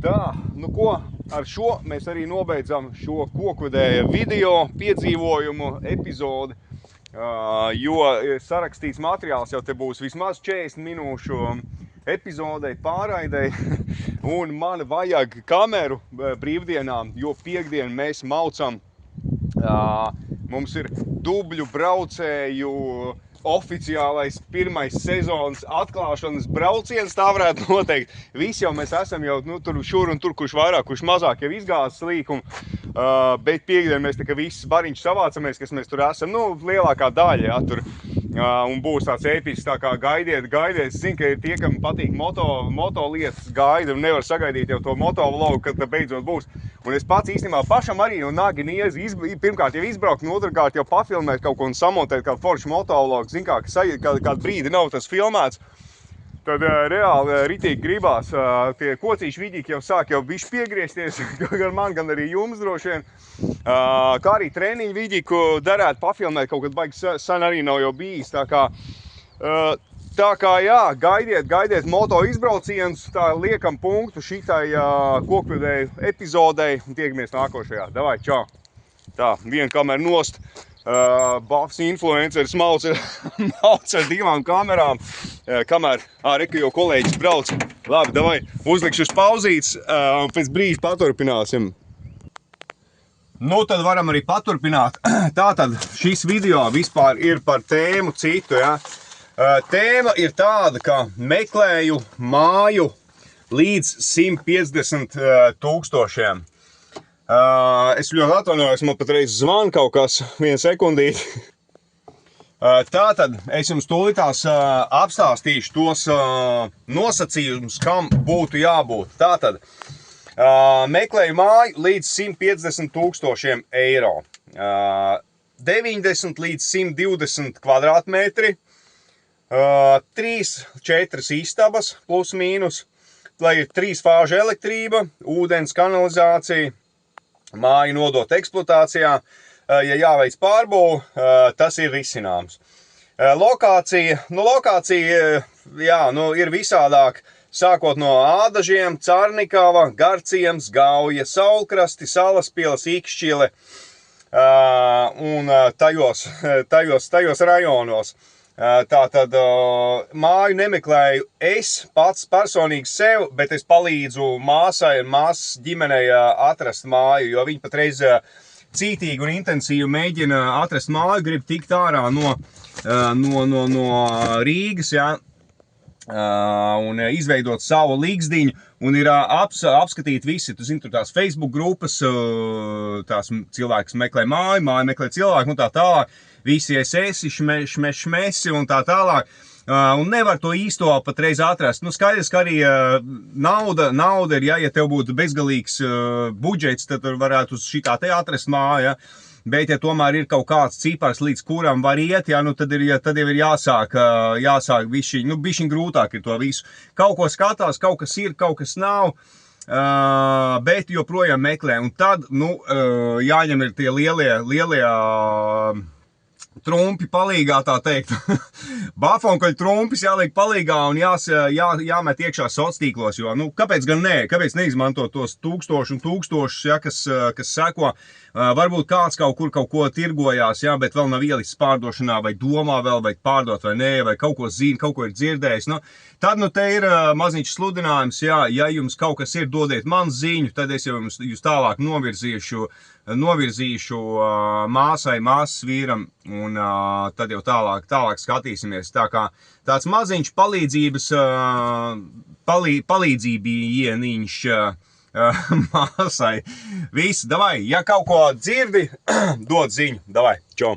Tā, nu ko, ar šo mēs arī nobeidzam šo kokvedēja video piedzīvojumu epizodi, jo sarakstīts materiāls jau te būs vismaz 40 minūšu epizodei, pārraidei, un man vajag kameru brīvdienām, jo piekdien mēs maucam, mums ir dubļu braucēju oficiālais pirmais sezonas atklāšanas brauciens, tā varētu noteikt. Visi jau mēs esam jau, nu, tur šur un tur, kurš vairāk, kurš mazāk jau izgāzes līkumu, bet piekdien mēs tā kā viss bariņš savācamies, kas mēs tur esam, nu, lielākā daļa, ja, tur, un būs tāds episks, tā kā gaidiet, es zinu, ka ir tie, kam patīk moto lietas, gaida un nevar sagaidīt jau to moto vlogu, kad tā beidzot būs. Un es pats īstenībā pašam arī no nagi niezi pirmkārt jau izbraukt, un otrkārt jau pafilmēt kaut ko un samontēt kādu foršu motovlogu. Zin kā, kādu brīdi nav tas filmēts, tad reāli ritīgi gribās. Tie kocīši vidīgi jau sāk jau bišķi piegriezties, gan man, gan arī jums droši vien. Kā arī treniņu vidīgu darētu pafilmēt, kaut kad baigi sen arī nav jau bijis. Tā kā jā, gaidiet moto izbraucienus, tā liekam punktu šitai kokvedēju epizodei un tiekamies nākošajā. Davai, čau! Tā, viena kamera nost, Bafs influenceris mauc ar divām kamerām, kamēr reku jau kolēģis brauc. Labi, davai, uzlikšu uz pauzītes un pēc brīža paturpināsim. Nu, tad varam arī paturpināt. Tātad šis video vispār ir par tēmu citu, ja. Tēma ir tāda, ka meklēju māju līdz 150 000. Es ļoti atvainojos, man patreiz zvan kaut kas, vienu sekundīti. Tātad es jums tūlītās apstāstīšu tos nosacījumus, kam būtu jābūt. Tātad meklēju māju līdz 150 000 eiro. 90 līdz 120 kvadrātmetri. 3-4 istabas plus mīnus, lai ir 3 fāžu elektrība, ūdens, kanalizācija, māju nodot eksploatācijā. Ja jāveic pārbūve, tas ir risināms. Lokācija jā, nu, ir visādāk, sākot no Ādažiem, Carnikava, Garciems, Gauja, Saulkrasti, Salaspils, Ikšķile un tajos rajonos. Tātad māju nemeklēju es pats personīgi sev, bet es palīdzu māsai un māsas ģimenei atrast māju, jo viņi patreiz cītīgi un intensīvi mēģina atrast māju, grib tikt ārā no Rīgas, ja, un izveidot savu līgzdiņu, un ir apskatīt visi, tu zini, tur tās Facebook grupas, tās cilvēki meklē māju meklē cilvēku, nu tā tālāk. Visi esi, šmesi un tā tālāk, un nevar to īsto patreiz atrast. Nu, skaidrs, ka arī nauda ir, ja tev būtu bezgalīgs budžets, tad varētu uz šitā te atrast māju, ja? Bet, ja tomēr ir kaut kāds cipars, līdz kuram var iet, ja, nu, tad jau ir jāsāk bišķiņ grūtāk ir to visu. Kaut ko skatās, kaut kas ir, kaut kas nav. Bet joprojām meklē, un tad, nu, jāņem ir tie lielie trumpi palīgā, tā teikt. Bafonkaļu trumpis jāliek palīgā un jāmet iekšā sociālos, jo, nu, kāpēc gan nē? Kāpēc neizmantot tos tūkstošus un tūkstošus, ja, kas seko? Varbūt kāds kaut ko tirgojās, ja, bet vēl nav ielicis pārdošanā, vai domā vēl, vai pārdot, vai nē, vai kaut ko zina, kaut ko ir dzirdējis. Nu, tad, nu, te ir maziņš sludinājums, jā, ja jums kaut kas ir, dodiet man ziņu, tad es jau jūs tālāk novirzīšu māsai, māsas vīram, un tad jau tālāk skatīsimies. Tā kā tāds maziņš palīdzībieniņš māsai. Viss, davai, ja kaut ko dzirdi, dod ziņu, davai, čau!